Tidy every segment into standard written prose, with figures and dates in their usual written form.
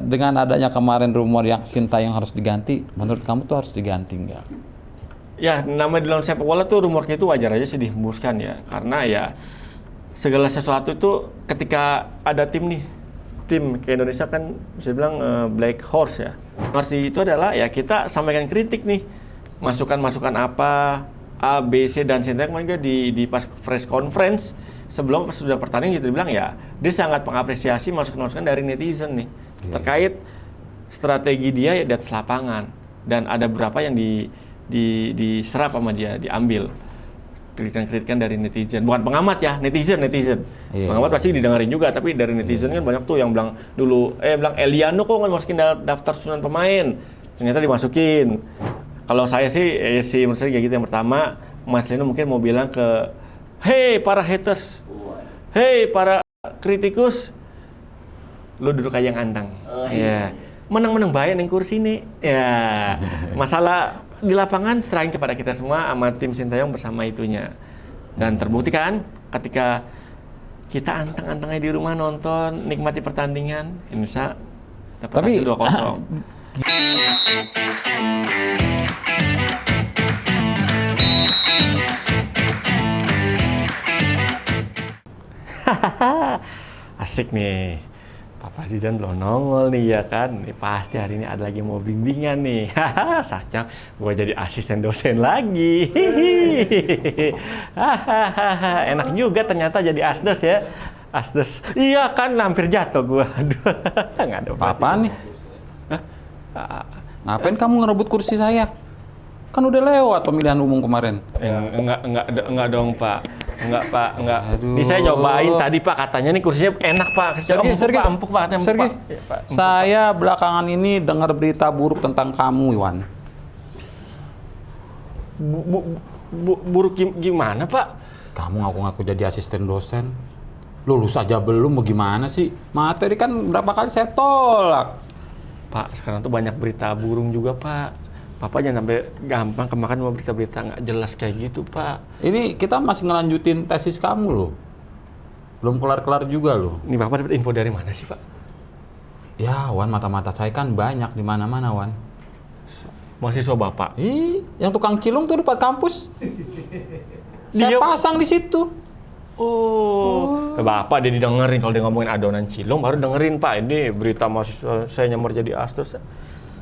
dengan adanya kemarin rumor yang Sintayong harus diganti, menurut kamu tuh harus diganti nggak? Ya, namanya di dalam sepak bola tuh rumornya itu wajar aja sih dihembuskan ya. Karena ya segala sesuatu itu ketika ada tim ke Indonesia kan bisa bilang black horse ya. Arti itu adalah ya kita sampaikan kritik nih. Masukan-masukan apa, A, B, C, dan C. Kemarin juga di pas press conference sebelum sudah pertandingan gitu dibilang ya dia sangat mengapresiasi masukan-masukan dari netizen nih terkait strategi dia ya di atas lapangan, dan ada beberapa yang diserap sama dia, diambil kritikan-kritikan dari netizen, bukan pengamat ya, netizen. Pengamat pasti didengarin juga, tapi dari netizen kan banyak tuh yang bilang bilang Eliano kok nggak masukin daftar susunan pemain, ternyata dimasukin. Kalau saya sih menurut saya kayak gitu. Yang pertama, Mas Lino mungkin mau bilang ke hey para haters, hey para kritikus, lu duduk aja yang antang. Ya, menang-menang baik ning kursi nih. Ya, masalah di lapangan serahin kepada kita semua sama tim Sintayong bersama itunya. Dan terbukti kan ketika kita antang-antangnya di rumah nonton, nikmati pertandingan, Indonesia dapat hasil 2-0. Asik nih, Papa Zidane belum nongol nih ya kan. Nih pasti hari ini ada lagi mau bimbingan nih. Saknya gue jadi asisten dosen lagi. Enak juga ternyata jadi asdos ya. Asdos. Iya kan, hampir jatuh gue. Aduh, nggak ada Papa nih. Ngapain kamu ngerebut kursi saya? Kan udah lewat pemilihan umum kemarin. Enggak dong, Pak. Enggak. Aduh. Ini saya nyobain tadi, Pak, katanya nih kursinya enak, Pak. Empuk, Pak. Sergi, saya belakangan ini dengar berita buruk tentang kamu, Iwan. Buruk gimana, Pak? Kamu ngaku-ngaku jadi asisten dosen. Lulus aja belum, bagaimana sih? Materi kan berapa kali saya tolak. Pak, sekarang tuh banyak berita burung juga, Pak. Papa jangan sampai gampang kemakan sama berita-berita nggak jelas kayak gitu, Pak. Ini kita masih ngelanjutin tesis kamu loh. Belum kelar-kelar juga loh. Ini Bapak dapat info dari mana sih, Pak? Ya, Wan, mata-mata saya kan banyak di mana-mana, Wan. Mahasiswa Bapak? Yang tukang cilung tuh depan kampus. Saya pasang di situ. Bapak dia didengerin kalau dia ngomongin adonan cilung, baru dengerin, Pak. Ini berita mahasiswa saya nyamar jadi asdos.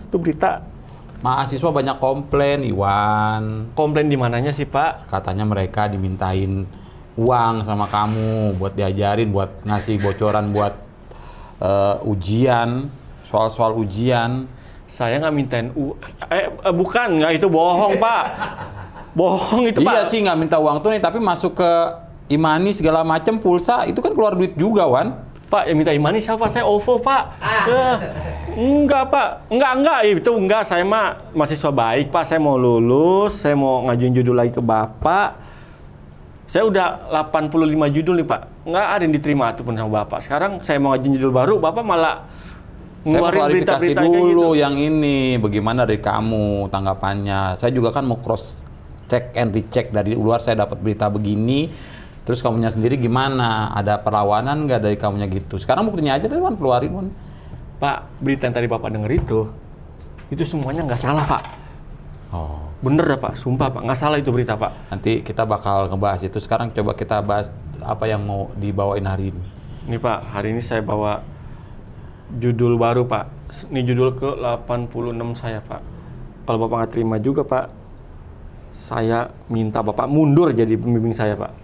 Itu berita. Mahasiswa banyak komplain, Iwan. Komplain di mananya sih, Pak? Katanya mereka dimintain uang sama kamu buat diajarin, buat ngasih bocoran buat ujian, soal-soal ujian. Saya nggak mintain bukan, nggak, itu bohong, Pak. Bohong itu, Pak. Iya sih, nggak minta uang tuh nih, tapi masuk ke Imani segala macam pulsa, itu kan keluar duit juga, Wan. Pak, yang minta Imani siapa? Saya OVO, Pak. Enggak, Pak. Enggak. Itu enggak. Saya mah mahasiswa baik, Pak. Saya mau lulus, saya mau ngajuin judul lagi ke Bapak. Saya udah 85 judul nih, Pak. Enggak ada yang diterima ataupun sama Bapak. Sekarang saya mau ngajuin judul baru, Bapak malah ngeluarin klarifikasi berita-berita dulu gitu. Yang ini. Bagaimana dari kamu tanggapannya? Saya juga kan mau cross check and recheck dari luar, saya dapat berita begini. Terus kamunya sendiri gimana? Ada perlawanan nggak dari kamunya gitu? Sekarang buktinya aja deh, Wan, keluarin, Wan. Pak, berita yang tadi Bapak denger itu semuanya nggak salah, Pak. Oh. Bener dah, Pak. Sumpah, Pak. Nggak salah itu berita, Pak. Nanti kita bakal ngebahas itu. Sekarang coba kita bahas apa yang mau dibawain hari ini. Ini, Pak. Hari ini saya bawa judul baru, Pak. Ini judul ke-86 saya, Pak. Kalau Bapak nggak terima juga, Pak, saya minta Bapak mundur jadi pembimbing saya, Pak.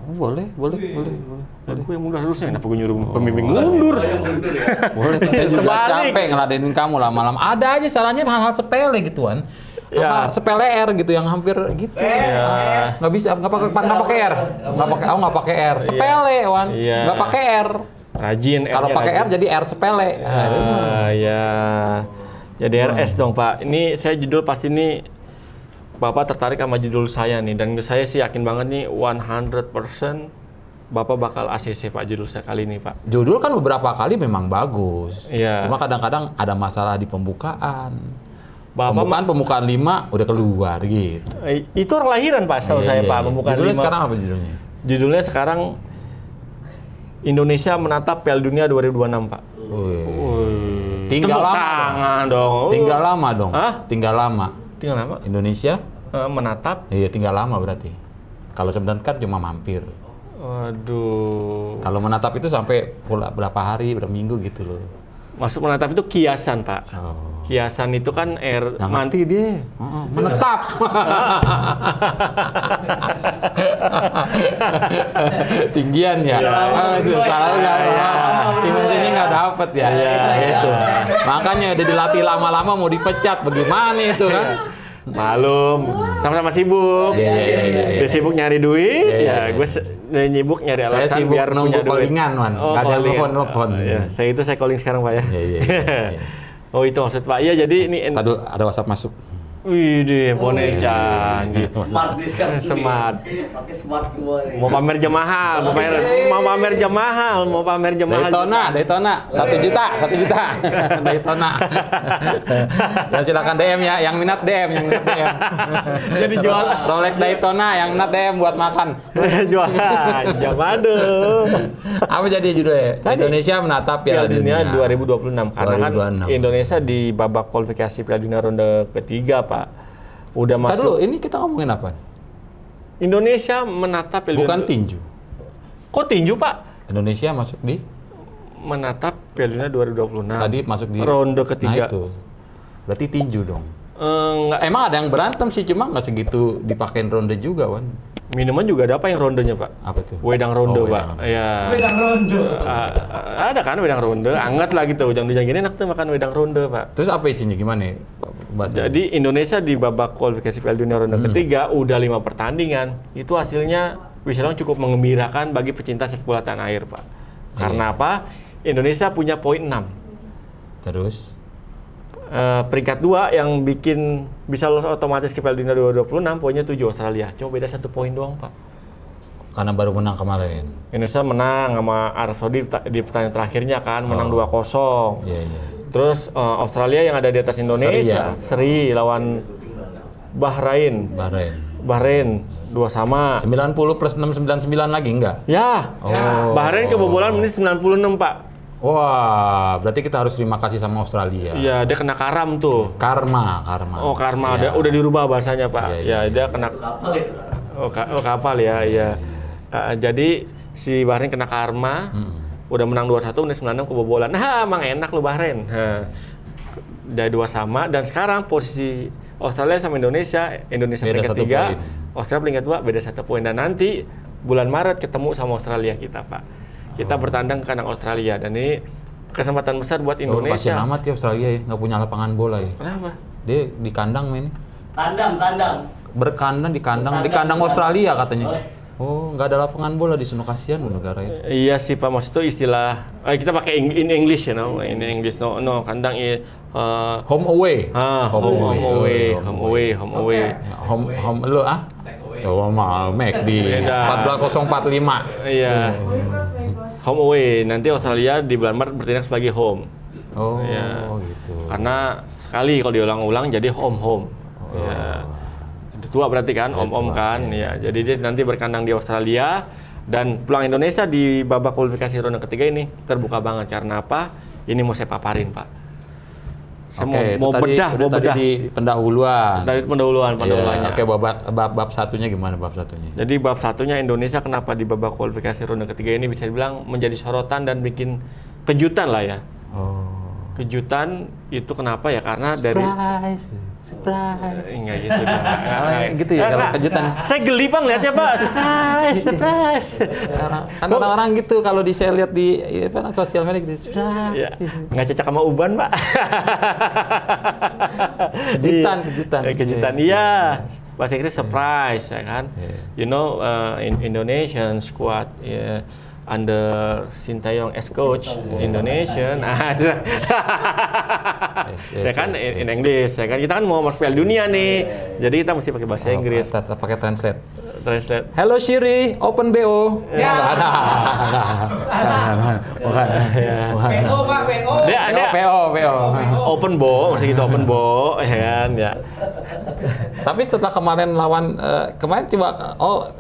Boleh. Aku yang mundur harusnya, kenapa gue nyuruh pembimbing mundur? Boleh, saya juga capek ngeladenin kamu lama-lama. Ada aja salahnya hal-hal sepele gituan. Ya. Sepele R gitu yang hampir gitu. Nggak bisa, nggak pakai R. Nggak pakai R. Sepele, Wan. Nggak pakai R. Rajin. Kalau pakai R jadi R sepele. Ya. Jadi RS dong, Pak. Ini saya judul pasti ini Bapak tertarik sama judul saya nih, dan saya sih yakin banget nih 100% Bapak bakal ACC, Pak, judul saya kali ini, Pak. Judul kan beberapa kali memang bagus. Iya. Cuma kadang-kadang ada masalah di pembukaan. Pembukaan 5 udah keluar gitu. Itu orang lahiran, Pak, setahu saya, Pak, pembukaan 5. Judulnya sekarang apa judulnya? Judulnya sekarang Indonesia menatap Piala Dunia 2026, Pak. Tinggal tepuk lama tangan dong. Tinggal lama dong. Hah? Tinggal lama. Tinggal lama. Indonesia? Menatap. Iya, tinggal lama berarti. Kalau sebenarnya kan cuma mampir. Waduh. Kalau menatap itu sampai berapa hari, berapa minggu gitu loh. Masuk menatap itu kiasan, Pak. Oh. Kiasan itu kan air Jangan. mati dia. Menetap. Tinggian ya. Itu salah nggak. Tim sini nggak dapet ya. Itu. Makanya udah dilatih lama-lama mau dipecat, bagaimana itu kan? Malum, sama-sama sibuk. Iya. Dia sibuk nyari duit, Iya. gue nyibuk nyari Saya alasan sibuk biar nunggu punya duit. callingan, Wan. Nggak ada callingan. telepon-telepon. Iya, saya calling sekarang, Pak ya. Iya. Oh, itu maksud Pak. Iya, jadi ini Tadi ada WhatsApp masuk. wih deh, Pone canggih. Smart di sekarang. Smart. Pakai smart semua nih. Mau pamer jam mahal, mau pamer jam mahal, mau pamer jam mahal. Daytona, 1 juta. Daytona. Ya silakan DM ya, yang minat DM. Jadi jual Rolex Daytona, yang minat DM buat makan. jual jam aduh. Apa jadi judulnya? Indonesia menatap Piala Piala Dunia Dunia 2026 karena kan 2026. Indonesia di babak kualifikasi Piala Dunia ronde ketiga, Pak. Udah Ntar dulu, masuk. ini kita ngomongin apa? Indonesia menatap Piala Bukan Dunia. tinju. Kok tinju, Pak? Indonesia masuk di Menatap Piala Dunia 2026. tadi masuk di ronde ketiga. Nah itu. Berarti tinju dong. Enggak, Emang ada yang berantem sih, cuma nggak segitu dipakein ronde juga, Wan. minuman juga ada apa yang rondenya, Pak? Apa tuh? Wedang ronde, Oh, Pak. wedang. Ya. Wedang rondo. Ada kan wedang ronde, anget lah gitu. Hujan-hujan gini enak tuh makan wedang ronde, Pak. Terus apa isinya gimana? Bahasanya? Jadi Indonesia di babak kualifikasi Piala Dunia ronde ketiga udah 5 pertandingan. Itu hasilnya bisa dibilang cukup mengembirakan bagi pecinta sepak bola tanah air, Pak. Karena apa? Indonesia punya poin 6. Terus? Peringkat 2 yang bikin bisa lolos otomatis ke Piala Dunia 2026 poinnya 7 Australia. Cuma beda 1 poin doang, Pak. Karena baru menang kemarin. Indonesia menang sama Arab Saudi di pertandingan terakhirnya kan, menang 2-0. Iya. Terus Australia yang ada di atas Indonesia, seri lawan Bahrain. Bahrain 2-2. 90 plus 6, 99 lagi enggak? Ya. Oh. Bahrain kebobolan menit 96, Pak. Wah, berarti kita harus terima kasih sama Australia. Iya, dia kena karam tuh. Karma. Oh, karma. Iya. Udah dirubah bahasanya, Pak. Iya, Ya, dia kena Kapal itu. kapal ya, iya. Jadi si Bahrain kena karma. Udah menang 2-1 menit 96 kebobolan. Nah, emang enak lu Bahrain. Udah 2 sama dan sekarang posisi Australia sama Indonesia Beda peringkat 1 3, poin. Australia peringkat 2 beda 1 poin dan nanti bulan Maret ketemu sama Australia kita, Pak. Kita bertandang ke kandang Australia dan ini kesempatan besar buat Kasian Indonesia. amat ya Australia ya, nggak punya lapangan bola ya. Kenapa? Dia di kandang main. Tandang. Berkandang di kandang Australia katanya. Oh, nggak ada lapangan bola di sana, kasihan loh negara itu. Iya sih Pak, maksud itu istilah kita pakai in English, you know, in English no kandang Home away. home away. Ya, home lu ah? Coba mah McD Beda. 14045. Iya. Home away. Nanti Australia di bulan Maret bertindak sebagai home. Oh, Iya. gitu. Karena sekali kalau diulang-ulang jadi home. Ya. Udah tua berarti kan, om kan. Ya. Jadi dia nanti berkandang di Australia dan peluang Indonesia di babak kualifikasi ronde ketiga ini terbuka banget. Karena apa? Ini mau saya paparin, Pak. Saya mau bedah di pendahuluan. dari pendahuluannya. Oke, bab satunya gimana bab satunya? Jadi bab satunya Indonesia kenapa di babak kualifikasi ronde ketiga ini bisa dibilang menjadi sorotan dan bikin kejutan lah ya. Oh. Kejutan itu kenapa ya? Karena dari Surprise. enggak gitu. Enggak. Gitu ya kalau kejutan. Saya geli Bang lihatnya, Pak. Surprise. Kan orang-orang gitu kalau saya lihat di sosial media gitu. Surprise. Ya, nggak cocok sama Uban, Pak. Kejutan. Iya. Bahasa Inggris surprise, ya kan? Yeah. You know, Indonesian squad under Sintayong as coach Indonesian. Ya kan in English, ya kan? Kita kan mau masuk Piala Dunia nih. Jadi kita mesti pakai bahasa Inggris. Tetap pakai translate. Translate. Hello Siri, open BO. Ya. Nggak ada. Bukan. PO Pak, PO. Dia PO. open bo, maksudnya gitu open bo, ya kan? Ya. Tapi setelah kemarin lawan kemarin coba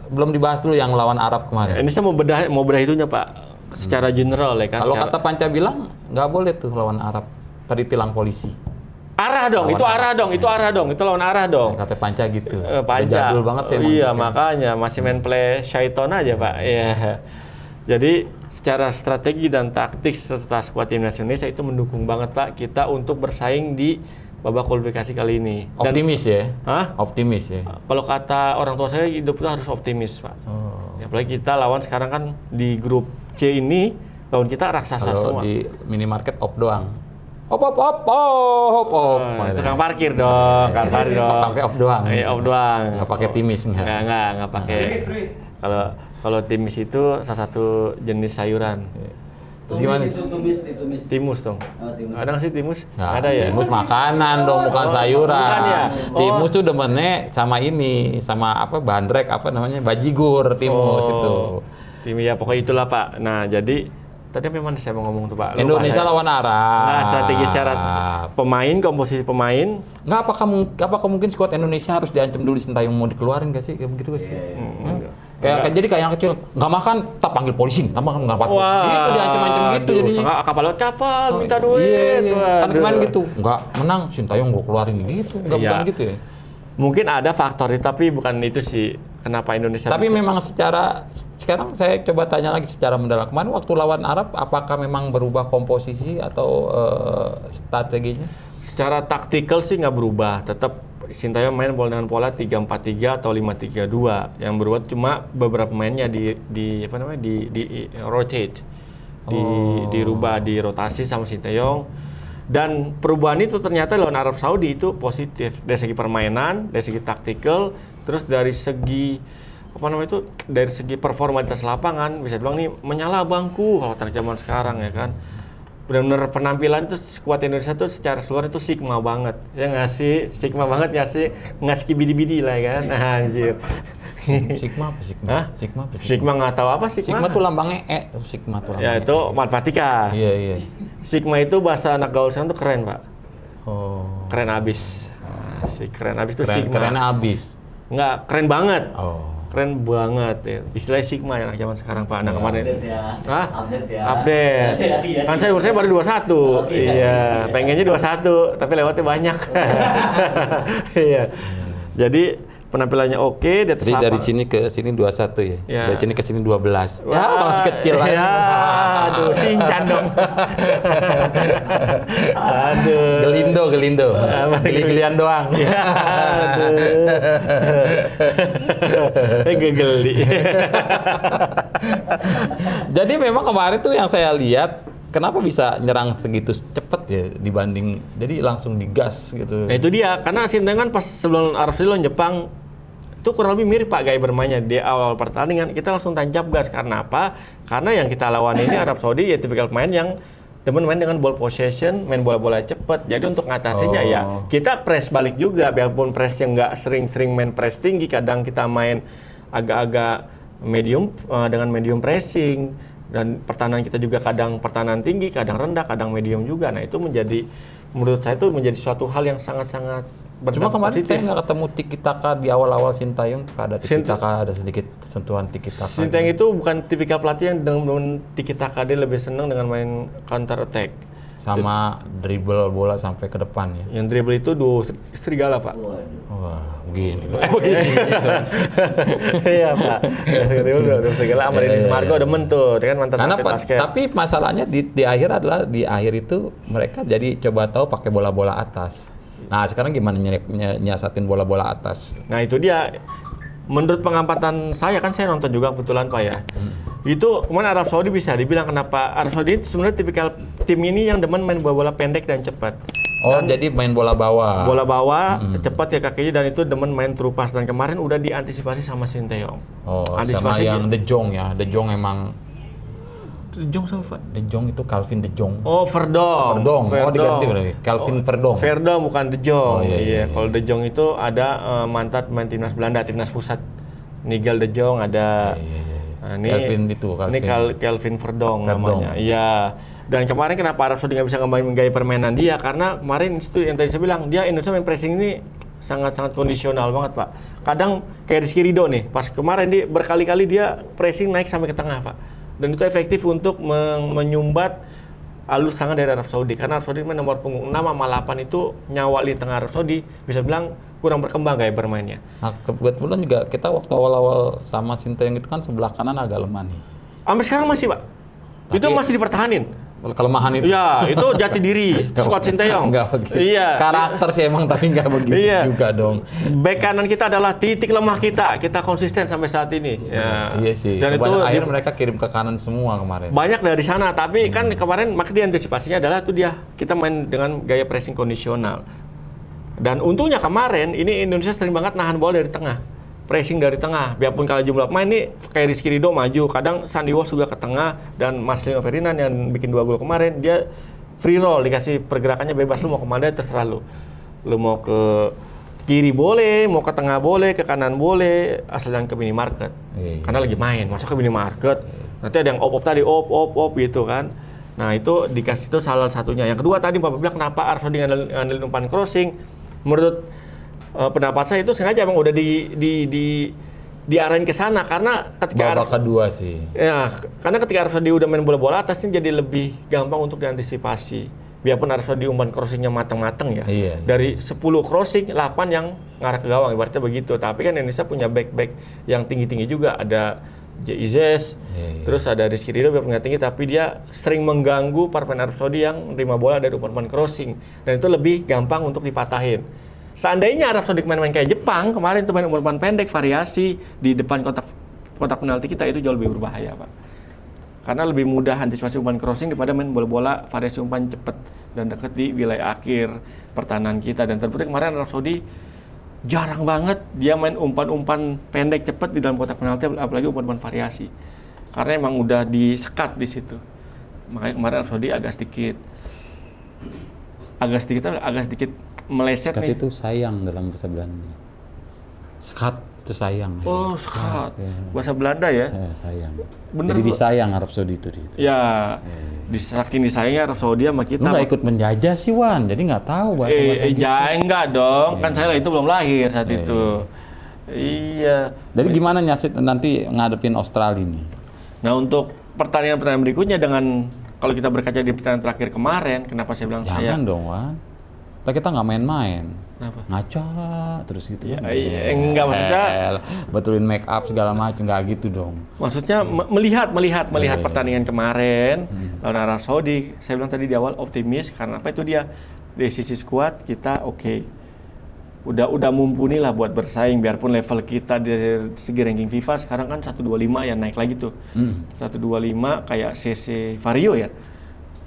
belum dibahas dulu yang lawan Arab kemarin. Ini saya mau bedah itunya Pak, secara general ya kan. Kalau secara- kata Panca bilang nggak boleh tuh lawan Arab. sempat ditilang polisi. Arah dong, Lawan itu arah dong, itu arah dong, itu lawan arah dong. Kata Panca gitu. Panca. Udah jadul banget sih. Iya, makanya masih main play Syaiton aja, Pak. Iya. Jadi secara strategi dan taktik serta skuad timnas Indonesia itu mendukung banget, Pak, kita untuk bersaing di babak kualifikasi kali ini. Dan, Optimis ya? Hah? Optimis ya? Kalau kata orang tua saya, hidup itu harus optimis, Pak. Oh. Ya, apalagi kita lawan sekarang kan di grup C ini, lawan kita raksasa Kalau semua. di minimarket op doang. Op. Tukang parkir dong, tukang parkir dong. Pakai op doang. Iya, op doang. Nggak pakai timis nggak? Nggak pakai. Kalau timis itu salah satu jenis sayuran. Terus gimana? Itu tumis, ditumis. Timus dong. Oh, timus. Ada nggak sih timus? Nggak, Ada ya? Timus makanan dong, bukan sayuran. bukan ya? Timus tuh demennya sama ini, sama apa bandrek apa namanya bajigur timus itu. Tim ya pokoknya itulah, Pak. Nah, jadi tadi memang saya mau ngomong tuh, Pak. Lupa Indonesia saya. lawan Arab. Nah, strategi secara pemain, komposisi pemain. Nggak, apakah mungkin skuad Indonesia harus diancam dulu Sintayong mau dikeluarin nggak sih? Kayak begitu nggak sih? Jadi kayak yang kecil nggak makan, tak panggil polisi, tak makan nggak apa-apa. Gitu diancam-ancam gitu jadinya. Kapal minta duit. Iya. Kan Waduh. kemarin gitu, nggak menang Sintayong gue keluarin gitu, nggak Iya. bukan gitu ya. Mungkin ada faktor tapi bukan itu sih kenapa Indonesia Tapi bisa. memang secara sekarang saya coba tanya lagi secara mendalam, kemarin waktu lawan Arab apakah memang berubah komposisi atau strateginya? Secara taktikal sih nggak berubah, tetap Sintayong main bola dengan pola 3-4-3 atau 5-3-2. Yang berubah cuma beberapa pemainnya di rotate, dirubah, dirotasi sama Sintayong. Dan perubahan itu ternyata lawan Arab Saudi itu positif dari segi permainan, dari segi taktikal, terus dari segi dari segi performa di atas lapangan bisa dibilang nih menyala bangku kalau zaman sekarang ya kan. Benar-benar penampilan itu skuad Indonesia tuh secara keseluruhan itu sigma banget. Ya nggak sih? Sigma banget ya sih? Nggak skibidi-bidi lah kan? Anjir. Sigma apa Sigma? Hah? Sigma apa Sigma nggak tahu apa Sigma. Sigma tuh lambangnya Sigma tuh Ya lambangnya. itu matematika. Iya. Sigma itu bahasa anak gaul sekarang tuh keren, Pak. Oh. Keren abis. Nah, si keren abis itu Sigma. Kerennya abis. Nggak, keren banget. Oh. Keren banget ya. Istilahnya Sigma ya anak zaman sekarang, Pak. Nah, Ya. kemarin. Update ya. Hah? Update ya. Update. Iya. Kan saya umur saya baru 21. Iya, pengennya 21, tapi lewatnya banyak. Iya. Jadi penampilannya oke, di atas Jadi dari lapangan. sini ke sini 21 ya? Ya. Dari sini ke sini 12. Ya, Wah, masih kecil lah. Ya, aduh, Shinchan dong. Aduh. Gelindo. Geli-gelian doang. Ya, aduh. Geli. Jadi memang kemarin tuh yang saya lihat, kenapa bisa nyerang segitu cepet ya dibanding, jadi langsung digas gitu. Nah itu dia, karena Sintayong kan pas sebelum Arab Saudi lawan Jepang itu kurang lebih mirip, Pak, gaya bermainnya. Di awal pertandingan kita langsung tancap gas. Karena apa? Karena yang kita lawan ini Arab Saudi ya tipikal pemain yang demen main dengan ball possession, main bola-bola cepet. Jadi untuk ngatasinnya ya kita press balik juga, biarpun press yang nggak sering-sering main press tinggi, kadang kita main agak-agak medium dengan medium pressing. Dan pertahanan kita juga kadang pertahanan tinggi, kadang rendah, kadang medium juga. Nah itu menurut saya itu menjadi suatu hal yang sangat-sangat Cuma berdampak kemarin positif. saya nggak ketemu tiki taka di awal-awal Sintayong, ada tiki taka, ada sedikit sentuhan tiki taka. Sintayong itu bukan tipikal pelatih yang dengan tiki taka, dia lebih senang dengan main counter attack. Sama dribble bola sampai ke depan ya. Yang dribble itu dua serigala, Pak. Wah, begini. Iya, Pak. Dribble dua serigala sama Dennis Margo demen tuh, dia kan mantan Karena atlet basket. tapi masalahnya di akhir adalah di akhir itu mereka jadi coba tahu pakai bola-bola atas. Nah sekarang gimana nyiasatin bola-bola atas? Nah itu dia, menurut pengamatan saya, kan saya nonton juga kebetulan, Pak ya. Itu kemarin Arab Saudi bisa dibilang kenapa Arab Saudi itu sebenarnya tipikal tim ini yang demen main bola-bola pendek dan cepat. Oh jadi main bola bawah. Bola bawah, cepat ya kakinya, dan itu demen main terupas. Dan kemarin udah diantisipasi sama Sintayong. Oh sama Antisipasi yang De Jong ya. De Jong emang De Jong sama Pak? De Jong itu Calvin De Jong. Oh, Verdong. Verdong. Oh, diganti berarti. Calvin Verdong. Verdong bukan De Jong. Oh, iya. Kalau De Jong itu ada mantan pemain timnas Belanda, timnas pusat. Nigel De Jong ada. Iya. Nah, ini Calvin itu, Ini Calvin Verdong Verdong. namanya. Iya. Dan kemarin kenapa Arab Saudi nggak bisa ngemainin gaya permainan dia? Karena kemarin itu yang tadi saya bilang, dia Indonesia main pressing ini sangat-sangat kondisional banget, Pak. Kadang kayak Rizky Ridho nih, pas kemarin dia berkali-kali dia pressing naik sampai ke tengah, Pak. Dan itu efektif untuk menyumbat alur serangan dari Arab Saudi. Karena Arab Saudi nomor punggung 6 sama 8 itu nyawa di tengah Arab Saudi, bisa bilang kurang berkembang gaya bermainnya. Nah, kebetulan juga kita waktu awal-awal sama Sinteyong itu kan sebelah kanan agak lemah nih. Sampai sekarang masih, Pak. Itu Tapi- masih dipertahanin. Kelemahan itu. Ya, itu jati diri squad Sinteyong. Enggak begitu. Iya. Karakter sih emang tapi enggak begitu Iya. juga dong. Back kanan kita adalah titik lemah kita. Kita konsisten sampai saat ini. Ya. Iya sih. Dan itu Akhirnya mereka kirim ke kanan semua kemarin. banyak dari sana, tapi kan kemarin makanya antisipasinya adalah itu dia kita main dengan gaya pressing kondisional. Dan untungnya kemarin ini Indonesia sering banget nahan bola dari tengah. Pressing dari tengah, biarpun kalau jumlah pemain nih kayak Rizky Ridho maju, kadang Sandy Walsh juga ke tengah, dan Marcelino Ferdinand yang bikin 2 gol kemarin, dia free roll, dikasih pergerakannya bebas, lu mau kemana terserah lu. Lu mau ke kiri boleh, mau ke tengah boleh, ke kanan boleh, asal jangan ke minimarket. Iya. Karena lagi main, masuk ke minimarket, nanti ada yang op tadi, op gitu kan. Nah itu dikasih itu salah satunya. Yang kedua tadi Bapak bilang kenapa Arif ngandelin umpan crossing, menurut pendapat saya itu sengaja emang udah diarahin ke sana karena ketika Babak kedua sih. ya karena ketika Arfadi udah main bola atasnya jadi lebih gampang untuk diantisipasi. Biarpun Arfadi umpan crossingnya mateng-mateng ya. Iya. Dari 10 crossing 8 yang ngarah ke gawang ibaratnya begitu. Tapi kan Indonesia punya back yang tinggi-tinggi juga, ada Izes, Iya. terus ada Rizky Ridho biarpun nggak tinggi tapi dia sering mengganggu para pemain Arab Saudi yang nerima bola dari umpan crossing, dan itu lebih gampang untuk dipatahin. Seandainya Arab Saudi main-main kayak Jepang, kemarin tuh main umpan pendek, variasi di depan kotak penalti kita itu jauh lebih berbahaya, Pak. Karena lebih mudah antisipasi umpan crossing daripada main bola-bola variasi umpan cepat dan dekat di wilayah akhir pertahanan kita. Dan terbukti kemarin Arab Saudi jarang banget dia main umpan-umpan pendek cepat di dalam kotak penalti, apalagi umpan-umpan variasi. Karena emang udah disekat di situ. Makanya kemarin Arab Saudi agak sedikit meleset Skat nih. itu sayang dalam bahasa Belanda. Skat itu sayang. Oh, skat. Ya. Bahasa Belanda ya? Sayang. Bener, Jadi Bu. disayang Arab Saudi itu. Ya, saking disayangnya Arab Saudi sama kita. Lu nggak ikut menjajah sih Wan, jadi nggak tahu bahasa-bahasa gitu. Enggak dong, kan saya itu belum lahir saat Iya, itu. Iya. Jadi gimana Nyatsit nanti ngadepin Australia nih? Nah, untuk pertandingan berikutnya dengan kalau kita berkaca di pertandingan terakhir kemarin, kenapa saya bilang Jangan dong Wan. Kita nggak main-main. Kenapa? Ngaca terus gitu Ya, kan. enggak, maksudnya betulin make up segala macam, nggak gitu dong. Maksudnya melihat pertandingan kemarin lawan Arab Saudi, saya bilang tadi di awal optimis karena apa itu dia dari sisi skuad kita oke. Udah mumpuni lah buat bersaing, biarpun level kita dari segi ranking FIFA sekarang kan 125 ya, naik lagi tuh. 125 kayak CC Vario ya.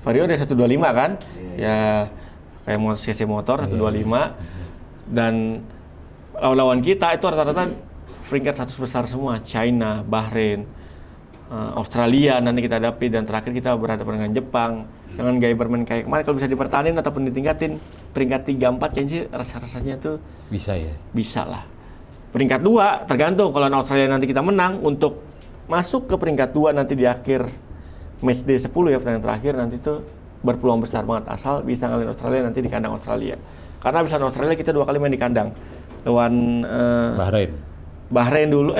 Vario ada 125 kan? Ya kayak CC motor 125. Dan lawan-lawan kita itu rata-rata peringkat 100 besar semua, China, Bahrain, Australia nanti kita hadapi, dan terakhir kita berhadapan dengan Jepang. Dengan gaya bermain kayak kemarin, kalau bisa dipertahankan ataupun ditingkatin peringkat 3-4 kayaknya sih rasa-rasanya tuh Bisa ya. bisa lah. Peringkat 2 tergantung kalau Australia nanti kita menang, untuk masuk ke peringkat 2 nanti di akhir match day 10 ya, pertandingan terakhir nanti tuh berpeluang besar banget asal bisa ngalahin Australia nanti di kandang Australia. Karena bisa Australia kita 2 kali main di kandang. Lawan Bahrain dulu,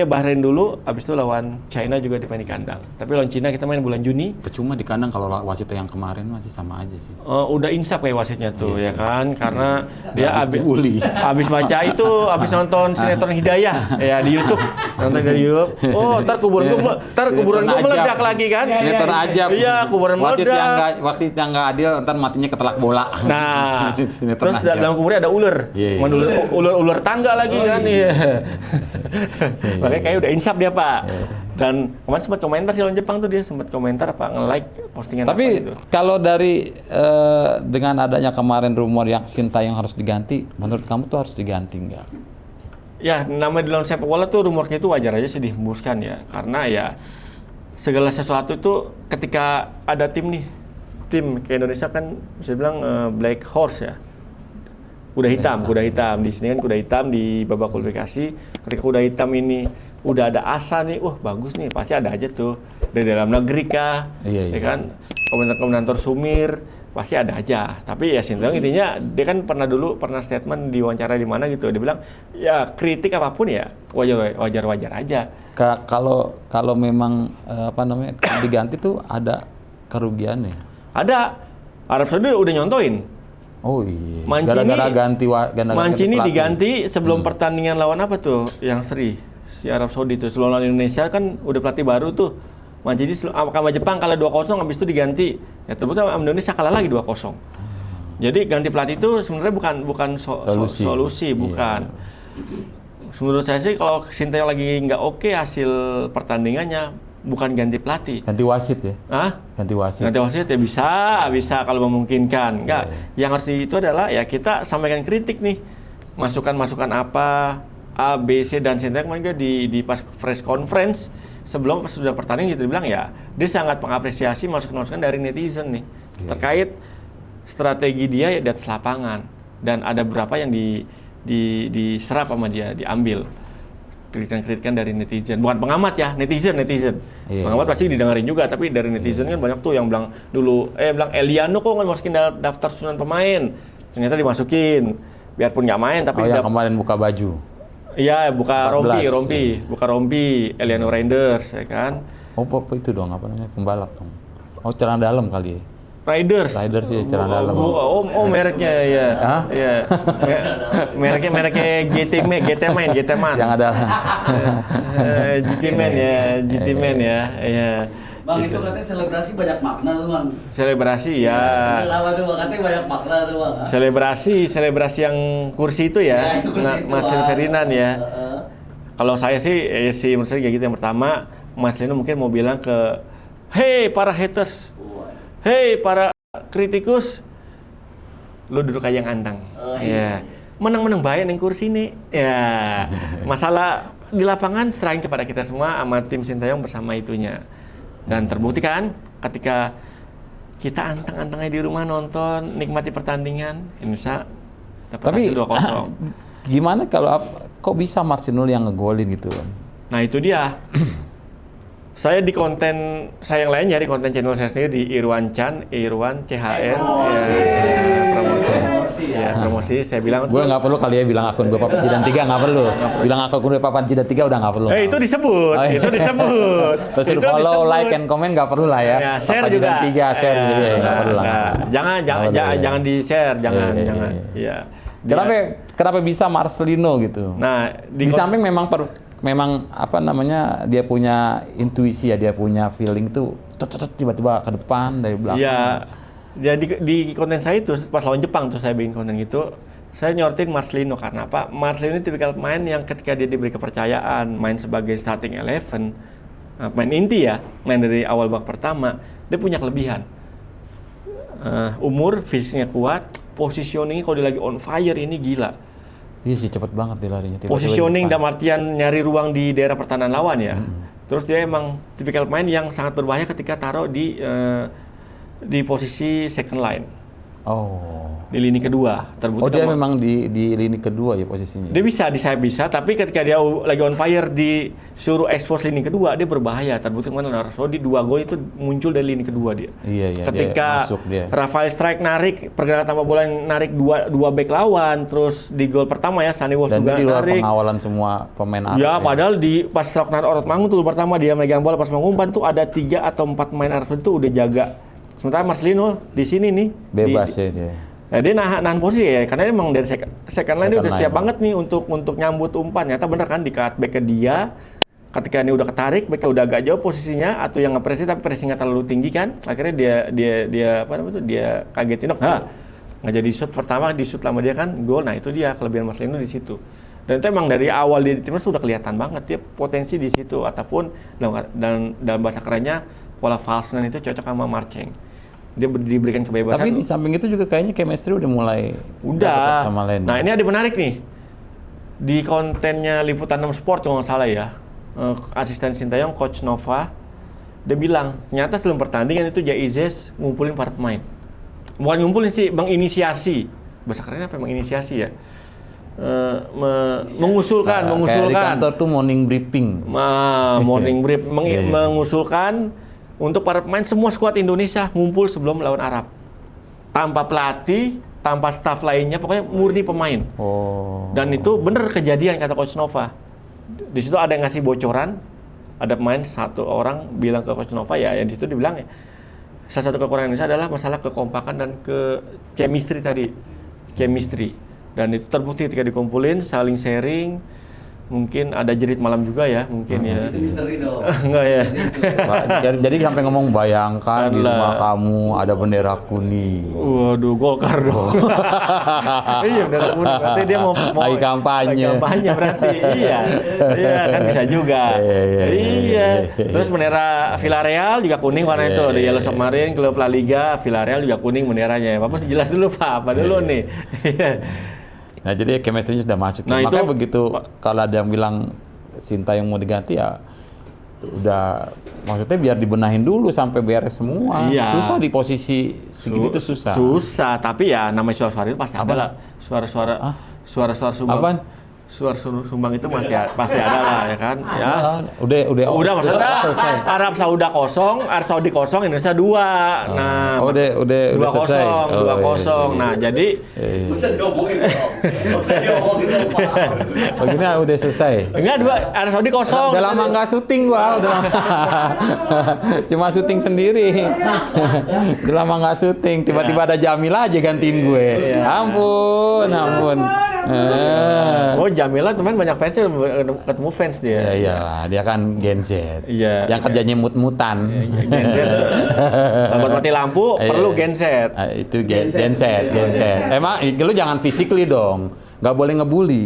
Bahrain dulu, abis itu lawan China juga di kandang. Tapi lawan China kita main bulan Juni. Percuma di kandang kalau wasit yang kemarin masih sama aja sih. Udah insaf kayak wasitnya tuh ya kan, karena dia Habis dibully. abis baca itu, abis nonton sinetron Hidayah ya di YouTube, nonton dari YouTube. Oh, ntar kuburan gua meledak lagi kan? Sinetron aja. Iya, kuburan meledak. Wasit yang nggak adil, ntar matinya ketelak bola. Nah, Sinetron terus aja. dalam kuburan ada ular, Iya, iya. ular tangga lagi kan? Iya. Makanya kayak udah insaf dia Pak. Dan kemarin sempat komentar sih lawan Jepang tuh, dia sempat komentar apa nge-like postingan apa Tapi gitu. kalau dari dengan adanya kemarin rumor yang Sintayong harus diganti, menurut kamu tuh harus diganti nggak? Ya, namanya di dalam sepak bola tuh rumornya itu wajar aja sih dihembuskan ya. Karena ya segala sesuatu itu ketika ada tim kayak Indonesia kan bisa bilang black horse ya. Kuda hitam. Di sini kan kuda hitam di babak kualifikasi. Ketika kuda hitam ini udah ada asa nih, wah bagus nih, pasti ada aja tuh dari dalam negeri kah, Iya. ya kan, komentator Sumir pasti ada aja. Tapi ya Sintayong intinya dia kan pernah statement di wawancara di mana gitu, dia bilang ya kritik apapun ya wajar aja. Kalau memang diganti tuh ada kerugiannya. Ada. Arab Saudi udah nyontoin. Oh iya. Mancini, Gara-gara ganti Mancini pelatih. diganti sebelum pertandingan lawan apa tuh yang seri si Arab Saudi tuh sebelum lawan Indonesia kan udah pelatih baru tuh. Mancini sama Jepang kalah 2-0 habis itu diganti. Ya terbukti sama Indonesia kalah lagi 2-0. Jadi ganti pelatih itu sebenarnya bukan solusi, bukan. Menurut saya sih kalau Sinteyong lagi nggak oke hasil pertandingannya, bukan ganti pelatih. Ganti wasit ya? Hah? Ganti wasit. Ganti wasit ya bisa kalau memungkinkan. Enggak, yang harus itu adalah ya kita sampaikan kritik nih. Masukan-masukan apa, A, B, C, dan Sinteyong kemarin juga di pas press conference sebelum sudah pertandingan gitu dibilang ya dia sangat mengapresiasi masukan-masukan dari netizen nih terkait strategi dia di atas lapangan dan ada beberapa yang diserap sama dia, diambil kritikan-kritikan dari netizen, bukan pengamat ya, netizen. Pengamat pasti didengarin juga, tapi dari netizen kan banyak tuh yang bilang bilang Eliano kok nggak masukin daftar susunan pemain, ternyata dimasukin, biarpun nggak main tapi yang kemarin buka baju. Iya, buka rompi, Eliano Reinders, ya kan? Oh, apa itu dong, apa namanya, pembalap dong. Oh, celana dalam kali ya? Riders ya, celana dalam. Mereknya ya. Hah? Iya. mereknya GT Man. Yang ada. GT Man ya. Iya. Bang, itu katanya selebrasi banyak makna tuh, Bang. Selebrasi ya. Kenapa tuh, Bang? Katanya banyak makna tuh, Bang. Selebrasi yang kursi itu ya. Marcel Ferdinand ya. Kalau saya sih, menurut saya kayak gitu. Yang pertama, Mas Lino mungkin mau bilang ke, hey para haters, hey para kritikus, lu duduk aja yang antang. Ya. Menang-menang baik yang kursi nih. Ya. Masalah di lapangan serahin kepada kita semua sama tim Sinteyong bersama itunya. Dan terbukti kan ketika kita antang-antangnya di rumah nonton, nikmati pertandingan, Indonesia dapat hasil 2-0. Gimana kalau kok bisa Marcinul yang ngegolin gitu? Nah itu dia. Saya di konten saya yang lain di konten channel saya sendiri di Irwan CHN promosi saya bilang gue nggak perlu kali ya bilang akun gue Papan Jidan 3 nggak perlu bilang akun gue Papan Jidan 3 udah nggak perlu itu disebut terus itu follow disebut. Like and comment nggak perlu lah ya, share Papan juga Jidan 3 share gitu ya nggak perlu lah jangan di share jangan ya kenapa bisa Marcelino gitu nah di samping memang apa namanya dia punya intuisi ya, dia punya feeling tuh tiba-tiba ke depan dari belakang. Ya di konten saya itu pas lawan Jepang tuh saya bikin konten gitu, saya nyortin Marcelino karena apa? Marcelino ini tipikal pemain yang ketika dia diberi kepercayaan main sebagai starting 11, main inti ya, main dari awal babak pertama, dia punya kelebihan. Umur, fisiknya kuat, positioning kalau dia lagi on fire ini gila. Iya sih, cepet banget dia larinya. Positioning dalam artian nyari ruang di daerah pertahanan lawan ya. Terus dia emang tipikal pemain yang sangat berbahaya ketika taruh di posisi second line. Di lini kedua. Terbukti dia memang di lini kedua ya posisinya? Dia bisa, di sayap bisa, tapi ketika dia lagi on fire disuruh expose lini kedua, dia berbahaya. Terbukti kemana? Di 2 gol itu muncul dari lini kedua dia. Iya, ketika Rafael Strike narik, pergerakan tanpa bola narik dua back lawan, terus di gol pertama ya, Sunny Wolf juga narik. Dan di luar pengawalan semua pemain Arab. Ya, padahal pas Rocknar Orot Mangun tuh pertama dia megang bola pas mengumpan tuh ada 3 atau 4 pemain Arab itu udah jaga. Sementara Marcelino di sini nih. Bebas ya dia. Dia nahan posisi ya, karena emang dari second line dia udah siap banget nih untuk nyambut umpan. Ternyata bener kan di cut back ke dia, ketika ini udah ketarik, backnya udah agak jauh posisinya, atau yang nge-press tapi pressingnya terlalu tinggi kan, akhirnya dia kagetin, nggak jadi shoot pertama, di shoot lama dia kan gol. Nah itu dia kelebihan Marcelino di situ. Dan itu emang dari awal di timnas sudah kelihatan banget dia potensi di situ, ataupun dalam bahasa kerennya pola false nine itu cocok sama Marcheng. Dia diberikan kebebasan. Tapi di samping itu juga kayaknya chemistry udah mulai sama Leno. Nah ini ada menarik nih di kontennya Liputan 6 Sport kalau nggak salah ya, asisten Sinteyong Coach Nova dia bilang ternyata sebelum pertandingan itu Jaizes ngumpulin para pemain, bukan ngumpulin sih, menginisiasi, bahasa kerennya apa, menginisiasi ya, mengusulkan kayak di kantor tuh morning briefing. Morning brief mengusulkan untuk para pemain semua skuad Indonesia ngumpul sebelum melawan Arab. Tanpa pelatih, tanpa staf lainnya, pokoknya murni pemain. Dan itu bener kejadian kata Coach Nova. Di situ ada yang ngasih bocoran, ada pemain satu orang bilang ke Coach Nova ya di situ dibilang ya, salah satu kekurangan Indonesia adalah masalah kekompakan dan chemistry tadi. Chemistry. Dan itu terbukti ketika dikumpulin, saling sharing, mungkin ada jerit malam juga ya, mungkin ya. Itu misteri dong. Enggak ya. Jadi sampai ngomong bayangkan di rumah kamu ada bendera kuning. Waduh, Golkar dong. Iya, bendera kuning. Berarti dia mau Lagi kampanye. lagi kampanye berarti. Iya. Iya, kan bisa juga. Iya. Terus bendera Villarreal juga kuning warna itu. Ada Yellow Submarine, klub La Liga, Villarreal juga kuning benderanya. Bapak jelas dulu Pak, apa dulu nih. Nah jadi chemistry-nya sudah masuk. Nah, Makanya itu- begitu kalau ada yang bilang Sinta yang mau diganti ya udah maksudnya biar dibenahin dulu sampai beres semua. Iya. Susah di posisi segitu susah. Susah, tapi ya namanya suara-suara itu pasti ada lah. Suara-suara sumbang. Apaan? Suara sumbang itu pasti ada lah ya kan. Ya. Udah Maksudnya selesai. Arab Saudi kosong, Indonesia 2. Nah, udah selesai. 2-0. Iya. Nah, jadi Bisa diomongin dong. Bisa diomongin dong, Pak. Oh gini udah selesai. enggak Arab Saudi kosong. Udah lama nggak syuting gua, udah lama. Cuma syuting sendiri. Udah lama nggak syuting, tiba-tiba ada Jamil aja gantiin gue. Ampun. Oh, Jamila teman banyak fansnya, ketemu fans dia. Ya iyalah, dia kan Gen Z. Iya. Yang kerjanya mut-mutan. Gen Z. Buat mati lampu perlu Gen Z. Itu Gen Z. Emang lu jangan physically dong. Nggak boleh ngebully.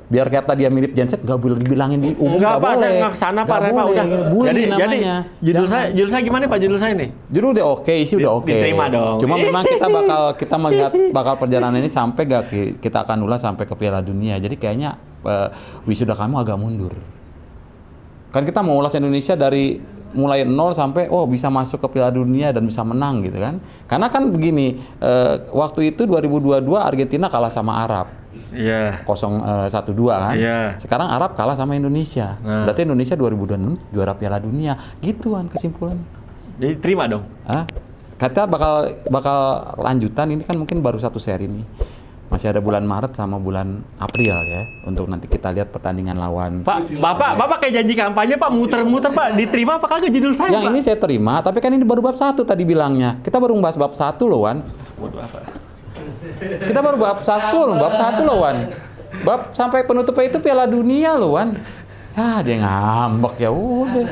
Biar kata dia mirip Gen Z, nggak boleh dibilangin di umum. Enggak Pak, boleh. saya nggak kesana Pak, Nggak Pak boleh. udah. Bully Jadi namanya. judul saya gimana Pak judul saya nih? Judul udah oke, isi udah oke. Diterima dong. Cuma memang kita melihat bakal perjalanan ini sampai kita akan ulas sampai ke Piala Dunia. Jadi kayaknya wisuda kamu agak mundur. Kan kita mau ulas Indonesia dari mulai nol sampai bisa masuk ke Piala Dunia dan bisa menang gitu kan. Karena kan begini, waktu itu 2022 Argentina kalah sama Arab. Iya. 0-1-2 kan. Iya. Sekarang Arab kalah sama Indonesia. Nah. Berarti Indonesia 2026 juara Piala Dunia. Gituan kesimpulan. Jadi terima dong. Kata bakal lanjutan, ini kan mungkin baru satu seri nih. Masih ada bulan Maret sama bulan April ya untuk nanti kita lihat pertandingan lawan. Pak, Bapak kayak janji kampanye Pak, muter-muter Pak, diterima apa kagak judul saya Yang Pak? ini saya terima, tapi kan ini baru bab 1 tadi bilangnya. Kita baru membahas bab 1 loh, Wan. Waduh apa? Kita baru bab 1 loh, Wan. Bab sampai penutupnya itu Piala Dunia loh, Wan. Dia ngambek ya udah.